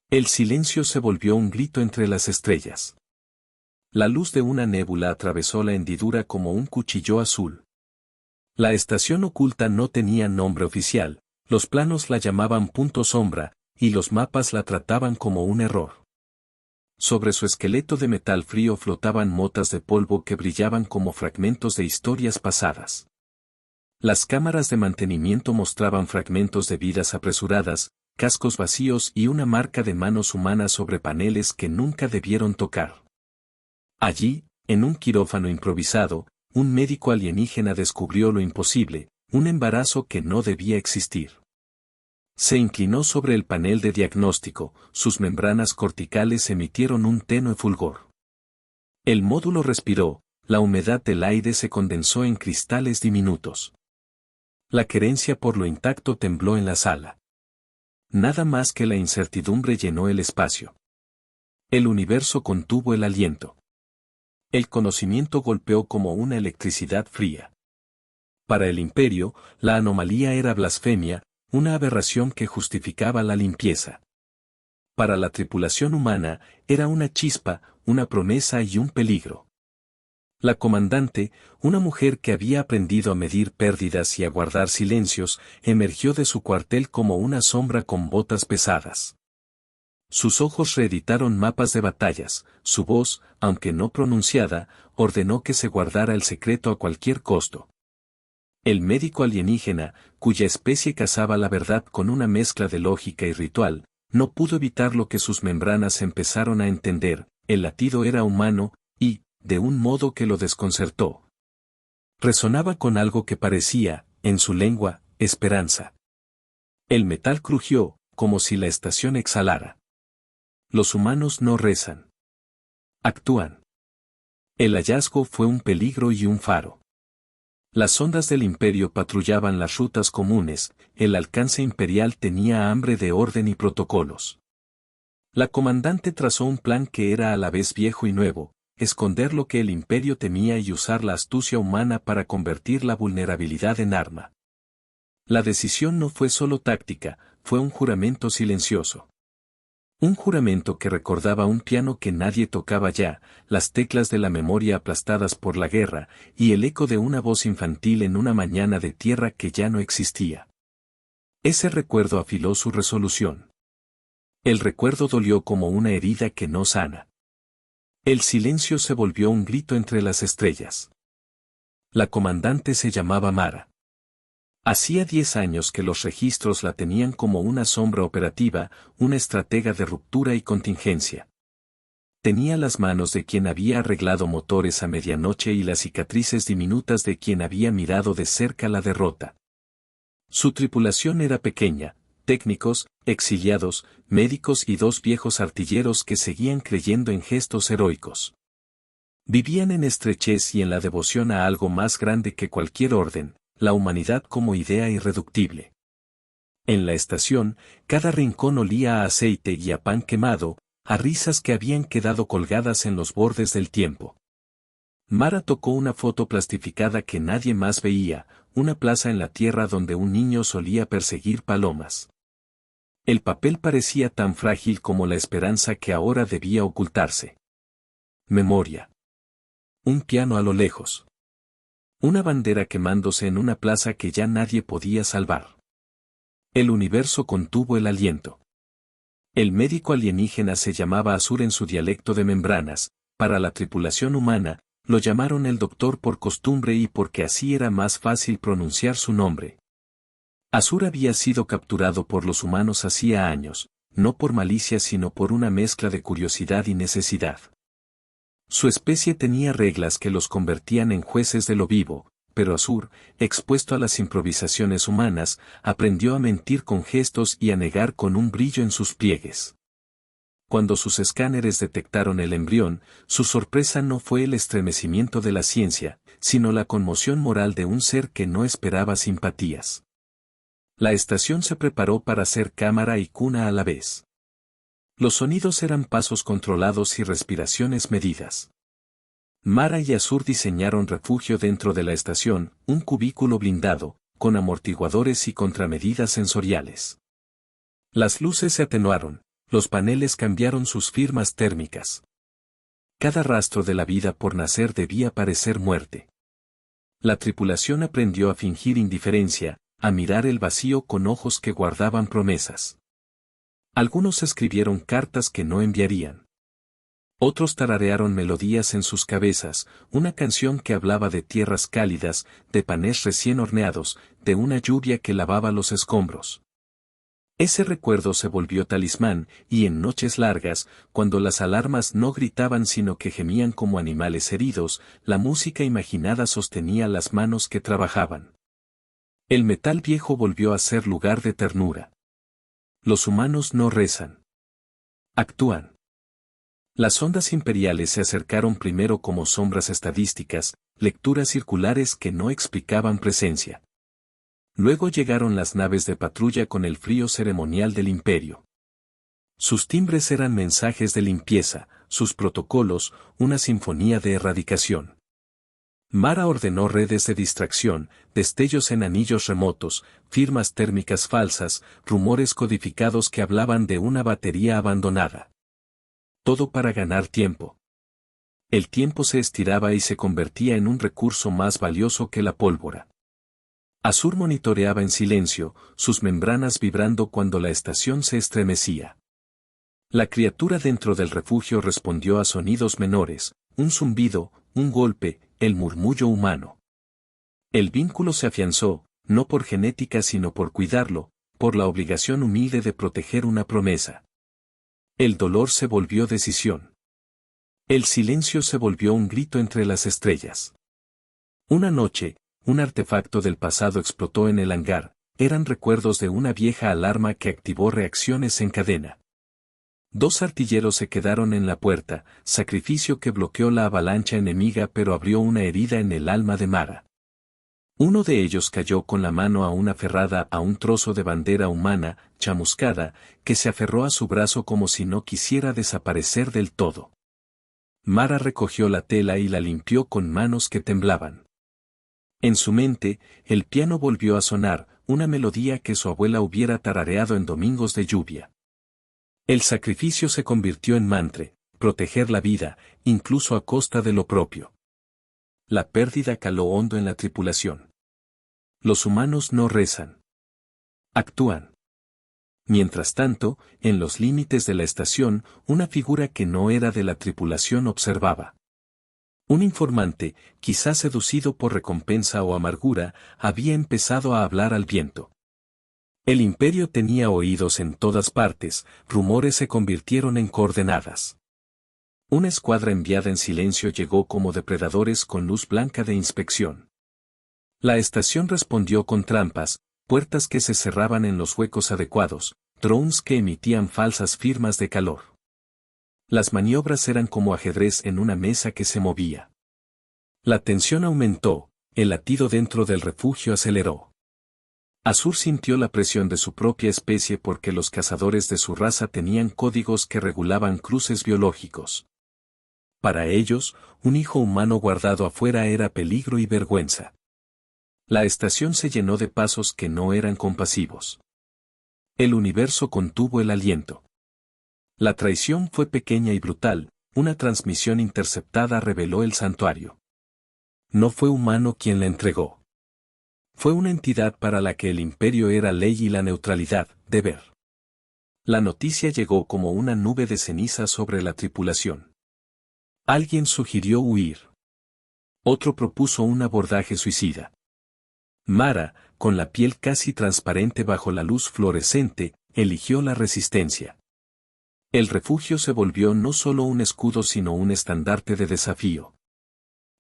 El silencio se volvió un grito entre las estrellas. La luz de una nébula atravesó la hendidura como un cuchillo azul. La estación oculta no tenía nombre oficial, los planos la llamaban punto sombra, y los mapas la trataban como un error. Sobre su esqueleto de metal frío flotaban motas de polvo que brillaban como fragmentos de historias pasadas. Las cámaras de mantenimiento mostraban fragmentos de vidas apresuradas, cascos vacíos y una marca de manos humanas sobre paneles que nunca debieron tocar. Allí, en un quirófano improvisado, un médico alienígena descubrió lo imposible, un embarazo que no debía existir. Se inclinó sobre el panel de diagnóstico, sus membranas corticales emitieron un tenue fulgor. El módulo respiró, la humedad del aire se condensó en cristales diminutos. La querencia por lo intacto tembló en la sala. Nada más que la incertidumbre llenó el espacio. El universo contuvo el aliento. El conocimiento golpeó como una electricidad fría. Para el imperio, la anomalía era blasfemia, una aberración que justificaba la limpieza. Para la tripulación humana, era una chispa, una promesa y un peligro. La comandante, una mujer que había aprendido a medir pérdidas y a guardar silencios, emergió de su cuartel como una sombra con botas pesadas. Sus ojos reeditaron mapas de batallas, su voz, aunque no pronunciada, ordenó que se guardara el secreto a cualquier costo. El médico alienígena, cuya especie cazaba la verdad con una mezcla de lógica y ritual, no pudo evitar lo que sus membranas empezaron a entender, el latido era humano, y, de un modo que lo desconcertó. Resonaba con algo que parecía, en su lengua, esperanza. El metal crujió, como si la estación exhalara. Los humanos no rezan. Actúan. El hallazgo fue un peligro y un faro. Las sondas del imperio patrullaban las rutas comunes, el alcance imperial tenía hambre de orden y protocolos. La comandante trazó un plan que era a la vez viejo y nuevo, esconder lo que el imperio temía y usar la astucia humana para convertir la vulnerabilidad en arma. La decisión no fue solo táctica, fue un juramento silencioso. Un juramento que recordaba un piano que nadie tocaba ya, las teclas de la memoria aplastadas por la guerra, y el eco de una voz infantil en una mañana de tierra que ya no existía. Ese recuerdo afiló su resolución. El recuerdo dolió como una herida que no sana. El silencio se volvió un grito entre las estrellas. La comandante se llamaba Mara. Hacía 10 años que los registros la tenían como una sombra operativa, una estratega de ruptura y contingencia. Tenía las manos de quien había arreglado motores a medianoche y las cicatrices diminutas de quien había mirado de cerca la derrota. Su tripulación era pequeña, técnicos, exiliados, médicos y 2 viejos artilleros que seguían creyendo en gestos heroicos. Vivían en estrechez y en la devoción a algo más grande que cualquier orden, la humanidad como idea irreductible. En la estación, cada rincón olía a aceite y a pan quemado, a risas que habían quedado colgadas en los bordes del tiempo. Mara tocó una foto plastificada que nadie más veía, una plaza en la tierra donde un niño solía perseguir palomas. El papel parecía tan frágil como la esperanza que ahora debía ocultarse. Memoria. Un piano a lo lejos. Una bandera quemándose en una plaza que ya nadie podía salvar. El universo contuvo el aliento. El médico alienígena se llamaba Azur en su dialecto de membranas, para la tripulación humana, lo llamaron el doctor por costumbre y porque así era más fácil pronunciar su nombre. Azur había sido capturado por los humanos hacía años, no por malicia sino por una mezcla de curiosidad y necesidad. Su especie tenía reglas que los convertían en jueces de lo vivo, pero Azur, expuesto a las improvisaciones humanas, aprendió a mentir con gestos y a negar con un brillo en sus pliegues. Cuando sus escáneres detectaron el embrión, su sorpresa no fue el estremecimiento de la ciencia, sino la conmoción moral de un ser que no esperaba simpatías. La estación se preparó para ser cámara y cuna a la vez. Los sonidos eran pasos controlados y respiraciones medidas. Mara y Azur diseñaron refugio dentro de la estación, un cubículo blindado, con amortiguadores y contramedidas sensoriales. Las luces se atenuaron, Los paneles cambiaron sus firmas térmicas. Cada rastro de la vida por nacer debía parecer muerte. La tripulación aprendió a fingir indiferencia, a mirar el vacío con ojos que guardaban promesas. Algunos escribieron cartas que no enviarían. Otros tararearon melodías en sus cabezas, una canción que hablaba de tierras cálidas, de panés recién horneados, de una lluvia que lavaba los escombros. Ese recuerdo se volvió talismán, y en noches largas, cuando las alarmas no gritaban sino que gemían como animales heridos, la música imaginada sostenía las manos que trabajaban. El metal viejo volvió a ser lugar de ternura. Los humanos no rezan. Actúan. Las ondas imperiales se acercaron primero como sombras estadísticas, lecturas circulares que no explicaban presencia. Luego llegaron las naves de patrulla con el frío ceremonial del imperio. Sus timbres eran mensajes de limpieza, sus protocolos, una sinfonía de erradicación. Mara ordenó redes de distracción, destellos en anillos remotos, firmas térmicas falsas, rumores codificados que hablaban de una batería abandonada. Todo para ganar tiempo. El tiempo se estiraba y se convertía en un recurso más valioso que la pólvora. Azur monitoreaba en silencio, sus membranas vibrando cuando la estación se estremecía. La criatura dentro del refugio respondió a sonidos menores, un zumbido, un golpe, el murmullo humano. El vínculo se afianzó, no por genética sino por cuidarlo, por la obligación humilde de proteger una promesa. El dolor se volvió decisión. El silencio se volvió un grito entre las estrellas. Una noche, un artefacto del pasado explotó en el hangar, eran recuerdos de una vieja alarma que activó reacciones en cadena. 2 artilleros se quedaron en la puerta, sacrificio que bloqueó la avalancha enemiga pero abrió una herida en el alma de Mara. Uno de ellos cayó con la mano aún aferrada a un trozo de bandera humana, chamuscada, que se aferró a su brazo como si no quisiera desaparecer del todo. Mara recogió la tela y la limpió con manos que temblaban. En su mente, el piano volvió a sonar, una melodía que su abuela hubiera tarareado en domingos de lluvia. El sacrificio se convirtió en mantra, proteger la vida, incluso a costa de lo propio. La pérdida caló hondo en la tripulación. Los humanos no rezan. Actúan. Mientras tanto, en los límites de la estación, una figura que no era de la tripulación observaba. Un informante, quizás seducido por recompensa o amargura, había empezado a hablar al viento. El imperio tenía oídos en todas partes, rumores se convirtieron en coordenadas. Una escuadra enviada en silencio llegó como depredadores con luz blanca de inspección. La estación respondió con trampas, puertas que se cerraban en los huecos adecuados, drones que emitían falsas firmas de calor. Las maniobras eran como ajedrez en una mesa que se movía. La tensión aumentó, el latido dentro del refugio aceleró. Azur sintió la presión de su propia especie porque los cazadores de su raza tenían códigos que regulaban cruces biológicos. Para ellos, un hijo humano guardado afuera era peligro y vergüenza. La estación se llenó de pasos que no eran compasivos. El universo contuvo el aliento. La traición fue pequeña y brutal, una transmisión interceptada reveló el santuario. No fue humano quien la entregó. Fue una entidad para la que el imperio era ley y la neutralidad, deber. La noticia llegó como una nube de ceniza sobre la tripulación. Alguien sugirió huir. Otro propuso un abordaje suicida. Mara, con la piel casi transparente bajo la luz fluorescente, eligió la resistencia. El refugio se volvió no solo un escudo sino un estandarte de desafío.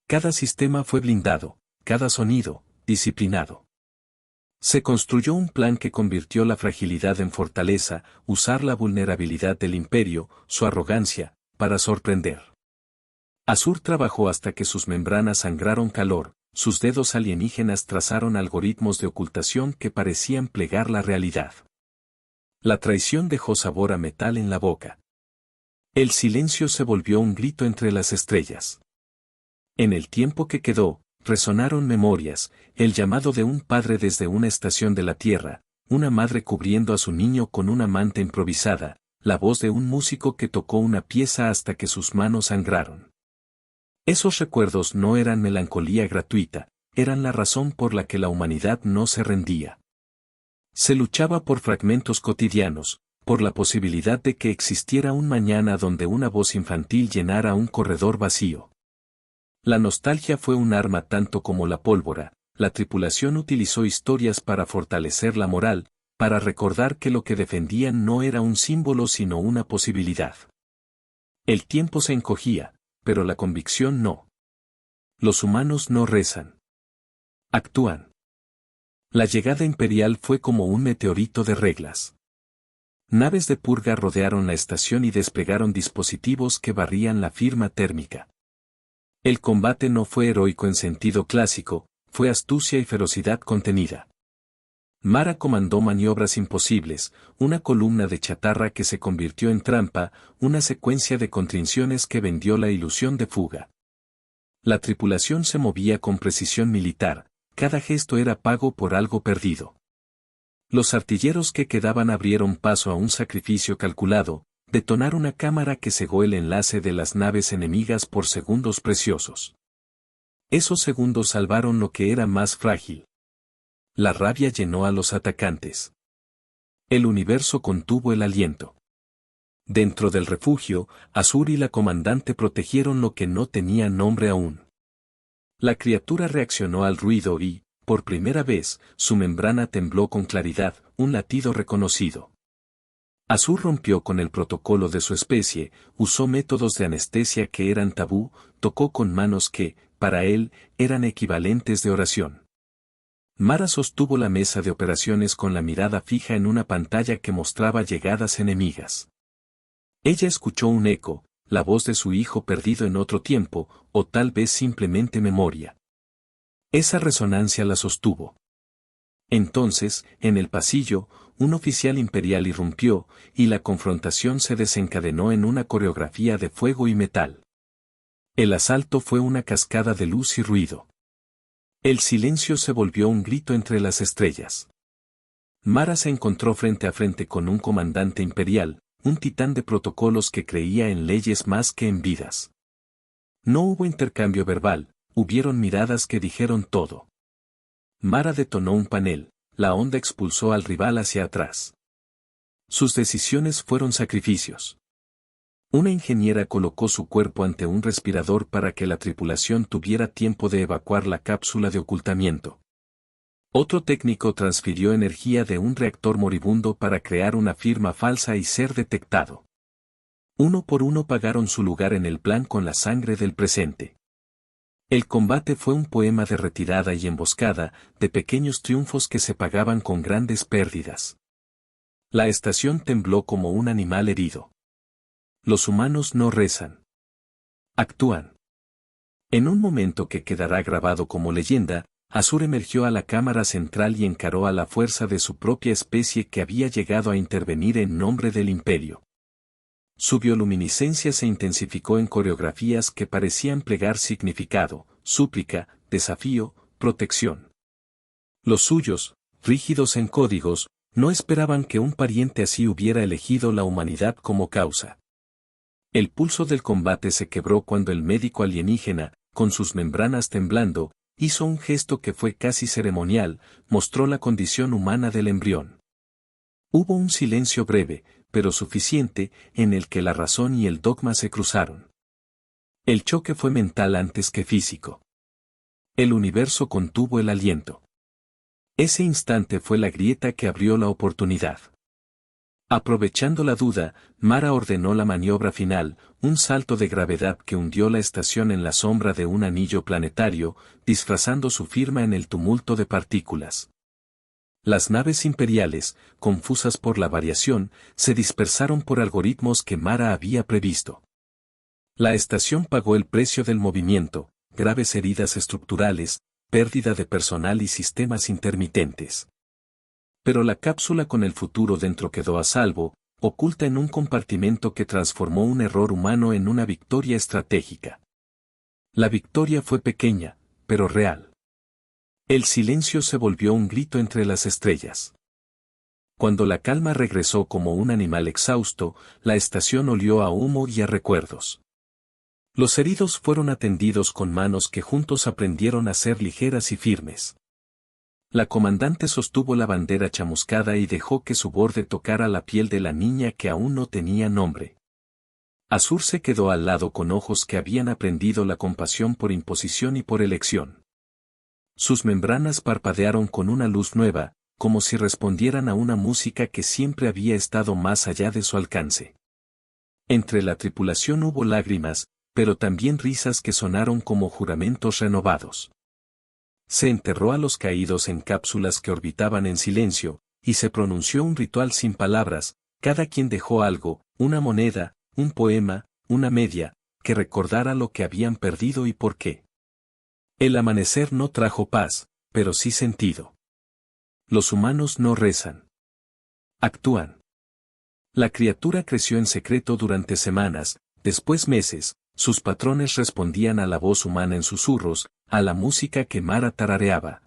Cada sistema fue blindado, cada sonido, disciplinado. Se construyó un plan que convirtió la fragilidad en fortaleza, usar la vulnerabilidad del imperio, su arrogancia, para sorprender. Azur trabajó hasta que sus membranas sangraron calor, sus dedos alienígenas trazaron algoritmos de ocultación que parecían plegar la realidad. La traición dejó sabor a metal en la boca. El silencio se volvió un grito entre las estrellas. En el tiempo que quedó, resonaron memorias, el llamado de un padre desde una estación de la Tierra, una madre cubriendo a su niño con una manta improvisada, la voz de un músico que tocó una pieza hasta que sus manos sangraron. Esos recuerdos no eran melancolía gratuita, eran la razón por la que la humanidad no se rendía. Se luchaba por fragmentos cotidianos, por la posibilidad de que existiera un mañana donde una voz infantil llenara un corredor vacío. La nostalgia fue un arma tanto como la pólvora. La tripulación utilizó historias para fortalecer la moral, para recordar que lo que defendían no era un símbolo sino una posibilidad. El tiempo se encogía, pero la convicción no. Los humanos no rezan. Actúan. La llegada imperial fue como un meteorito de reglas. Naves de purga rodearon la estación y desplegaron dispositivos que barrían la firma térmica. El combate no fue heroico en sentido clásico, fue astucia y ferocidad contenida. Mara comandó maniobras imposibles, una columna de chatarra que se convirtió en trampa, una secuencia de contriciones que vendió la ilusión de fuga. La tripulación se movía con precisión militar, cada gesto era pago por algo perdido. Los artilleros que quedaban abrieron paso a un sacrificio calculado, detonar una cámara que cegó el enlace de las naves enemigas por segundos preciosos. Esos segundos salvaron lo que era más frágil. La rabia llenó a los atacantes. El universo contuvo el aliento. Dentro del refugio, Azur y la comandante protegieron lo que no tenía nombre aún. La criatura reaccionó al ruido y, por primera vez, su membrana tembló con claridad, un latido reconocido. Azur rompió con el protocolo de su especie, usó métodos de anestesia que eran tabú, tocó con manos que, para él, eran equivalentes de oración. Mara sostuvo la mesa de operaciones con la mirada fija en una pantalla que mostraba llegadas enemigas. Ella escuchó un eco, la voz de su hijo perdido en otro tiempo, o tal vez simplemente memoria. Esa resonancia la sostuvo. Entonces, en el pasillo, un oficial imperial irrumpió, y la confrontación se desencadenó en una coreografía de fuego y metal. El asalto fue una cascada de luz y ruido. El silencio se volvió un grito entre las estrellas. Mara se encontró frente a frente con un comandante imperial, un titán de protocolos que creía en leyes más que en vidas. No hubo intercambio verbal, hubieron miradas que dijeron todo. Mara detonó un panel, la onda expulsó al rival hacia atrás. Sus decisiones fueron sacrificios. Una ingeniera colocó su cuerpo ante un respirador para que la tripulación tuviera tiempo de evacuar la cápsula de ocultamiento. Otro técnico transfirió energía de un reactor moribundo para crear una firma falsa y ser detectado. Uno por uno pagaron su lugar en el plan con la sangre del presente. El combate fue un poema de retirada y emboscada, de pequeños triunfos que se pagaban con grandes pérdidas. La estación tembló como un animal herido. Los humanos no rezan. Actúan. En un momento que quedará grabado como leyenda, Azur emergió a la cámara central y encaró a la fuerza de su propia especie que había llegado a intervenir en nombre del imperio. Su bioluminiscencia se intensificó en coreografías que parecían plegar significado, súplica, desafío, protección. Los suyos, rígidos en códigos, no esperaban que un pariente así hubiera elegido la humanidad como causa. El pulso del combate se quebró cuando el médico alienígena, con sus membranas temblando, hizo un gesto que fue casi ceremonial, mostró la condición humana del embrión. Hubo un silencio breve, pero suficiente, en el que la razón y el dogma se cruzaron. El choque fue mental antes que físico. El universo contuvo el aliento. Ese instante fue la grieta que abrió la oportunidad. Aprovechando la duda, Mara ordenó la maniobra final, un salto de gravedad que hundió la estación en la sombra de un anillo planetario, disfrazando su firma en el tumulto de partículas. Las naves imperiales, confusas por la variación, se dispersaron por algoritmos que Mara había previsto. La estación pagó el precio del movimiento, graves heridas estructurales, pérdida de personal y sistemas intermitentes. Pero la cápsula con el futuro dentro quedó a salvo, oculta en un compartimento que transformó un error humano en una victoria estratégica. La victoria fue pequeña, pero real. El silencio se volvió un grito entre las estrellas. Cuando la calma regresó como un animal exhausto, la estación olió a humo y a recuerdos. Los heridos fueron atendidos con manos que juntos aprendieron a ser ligeras y firmes. La comandante sostuvo la bandera chamuscada y dejó que su borde tocara la piel de la niña que aún no tenía nombre. Azur se quedó al lado con ojos que habían aprendido la compasión por imposición y por elección. Sus membranas parpadearon con una luz nueva, como si respondieran a una música que siempre había estado más allá de su alcance. Entre la tripulación hubo lágrimas, pero también risas que sonaron como juramentos renovados. Se enterró a los caídos en cápsulas que orbitaban en silencio, y se pronunció un ritual sin palabras, cada quien dejó algo, una moneda, un poema, una media, que recordara lo que habían perdido y por qué. El amanecer no trajo paz, pero sí sentido. Los humanos no rezan. Actúan. La criatura creció en secreto durante semanas, después meses, sus patrones respondían a la voz humana en susurros, a la música que Mara tarareaba.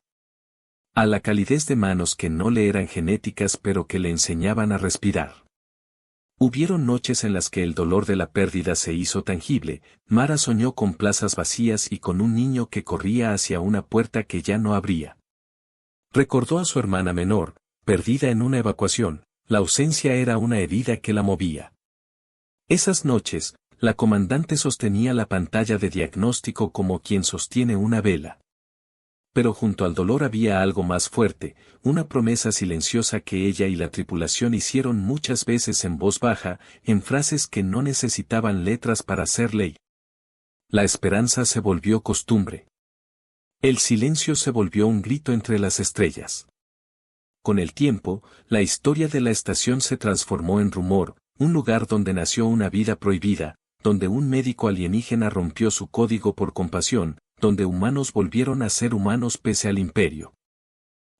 A la calidez de manos que no le eran genéticas pero que le enseñaban a respirar. Hubieron noches en las que el dolor de la pérdida se hizo tangible, Mara soñó con plazas vacías y con un niño que corría hacia una puerta que ya no abría. Recordó a su hermana menor, perdida en una evacuación, la ausencia era una herida que la movía. Esas noches, la comandante sostenía la pantalla de diagnóstico como quien sostiene una vela. Pero junto al dolor había algo más fuerte, una promesa silenciosa que ella y la tripulación hicieron muchas veces en voz baja, en frases que no necesitaban letras para ser ley. La esperanza se volvió costumbre. El silencio se volvió un grito entre las estrellas. Con el tiempo, la historia de la estación se transformó en rumor, un lugar donde nació una vida prohibida, donde un médico alienígena rompió su código por compasión, donde humanos volvieron a ser humanos pese al imperio.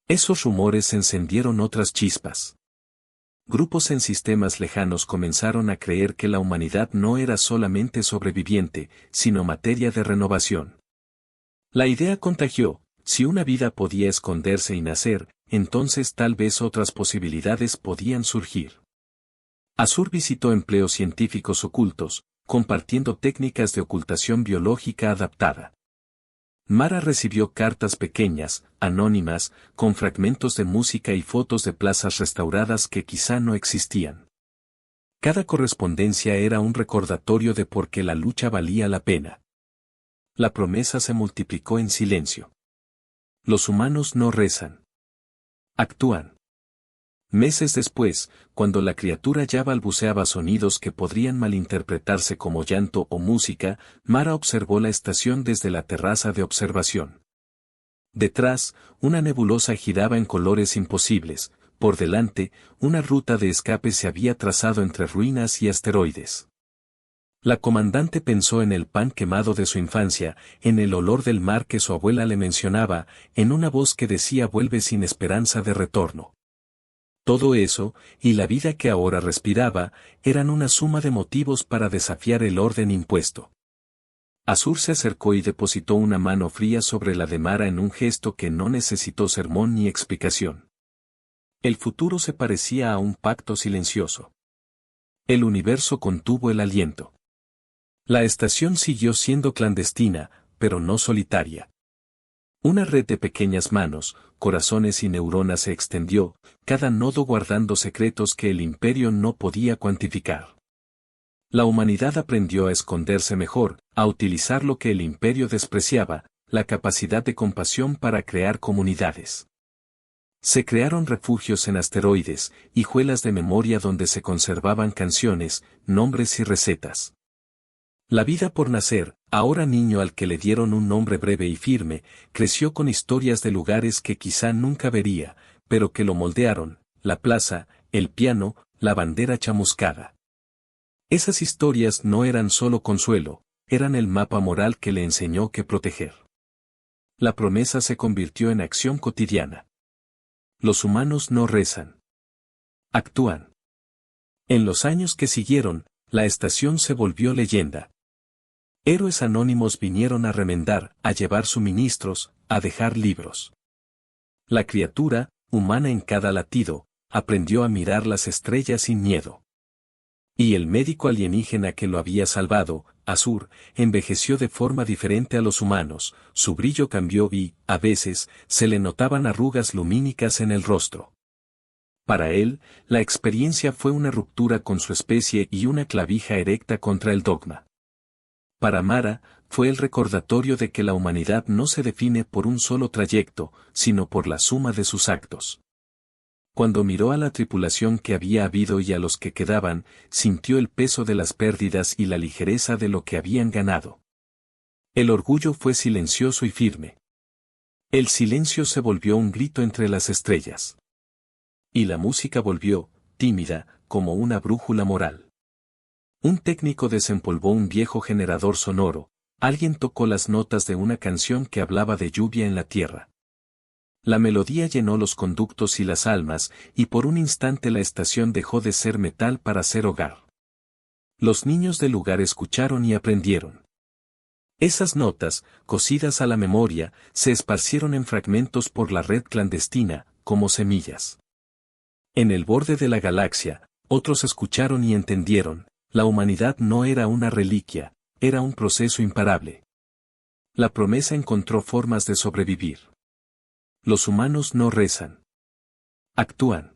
Esos rumores encendieron otras chispas. Grupos en sistemas lejanos comenzaron a creer que la humanidad no era solamente sobreviviente, sino materia de renovación. La idea contagió, si una vida podía esconderse y nacer, entonces tal vez otras posibilidades podían surgir. Azur visitó empleos científicos ocultos, compartiendo técnicas de ocultación biológica adaptada. Mara recibió cartas pequeñas, anónimas, con fragmentos de música y fotos de plazas restauradas que quizá no existían. Cada correspondencia era un recordatorio de por qué la lucha valía la pena. La promesa se multiplicó en silencio. Los humanos no rezan. Actúan. Meses después, cuando la criatura ya balbuceaba sonidos que podrían malinterpretarse como llanto o música, Mara observó la estación desde la terraza de observación. Detrás, una nebulosa giraba en colores imposibles, por delante, una ruta de escape se había trazado entre ruinas y asteroides. La comandante pensó en el pan quemado de su infancia, en el olor del mar que su abuela le mencionaba, en una voz que decía vuelve sin esperanza de retorno. Todo eso, y la vida que ahora respiraba, eran una suma de motivos para desafiar el orden impuesto. Azur se acercó y depositó una mano fría sobre la de Mara en un gesto que no necesitó sermón ni explicación. El futuro se parecía a un pacto silencioso. El universo contuvo el aliento. La estación siguió siendo clandestina, pero no solitaria. Una red de pequeñas manos, corazones y neuronas se extendió, cada nodo guardando secretos que el imperio no podía cuantificar. La humanidad aprendió a esconderse mejor, a utilizar lo que el imperio despreciaba, la capacidad de compasión para crear comunidades. Se crearon refugios en asteroides, hijuelas de memoria donde se conservaban canciones, nombres y recetas. La vida por nacer, ahora niño al que le dieron un nombre breve y firme, creció con historias de lugares que quizá nunca vería, pero que lo moldearon, la plaza, el piano, la bandera chamuscada. Esas historias no eran solo consuelo, eran el mapa moral que le enseñó que proteger. La promesa se convirtió en acción cotidiana. Los humanos no rezan. Actúan. En los años que siguieron, la estación se volvió leyenda. Héroes anónimos vinieron a remendar, a llevar suministros, a dejar libros. La criatura, humana en cada latido, aprendió a mirar las estrellas sin miedo. Y el médico alienígena que lo había salvado, Azur, envejeció de forma diferente a los humanos, su brillo cambió y, a veces, se le notaban arrugas lumínicas en el rostro. Para él, la experiencia fue una ruptura con su especie y una clavija erecta contra el dogma. Para Mara, fue el recordatorio de que la humanidad no se define por un solo trayecto, sino por la suma de sus actos. Cuando miró a la tripulación que había habido y a los que quedaban, sintió el peso de las pérdidas y la ligereza de lo que habían ganado. El orgullo fue silencioso y firme. El silencio se volvió un grito entre las estrellas. Y la música volvió, tímida, como una brújula moral. Un técnico desempolvó un viejo generador sonoro, alguien tocó las notas de una canción que hablaba de lluvia en la tierra. La melodía llenó los conductos y las almas, y por un instante la estación dejó de ser metal para ser hogar. Los niños del lugar escucharon y aprendieron. Esas notas, cosidas a la memoria, se esparcieron en fragmentos por la red clandestina, como semillas. En el borde de la galaxia, otros escucharon y entendieron, la humanidad no era una reliquia, era un proceso imparable. La promesa encontró formas de sobrevivir. Los humanos no rezan. Actúan.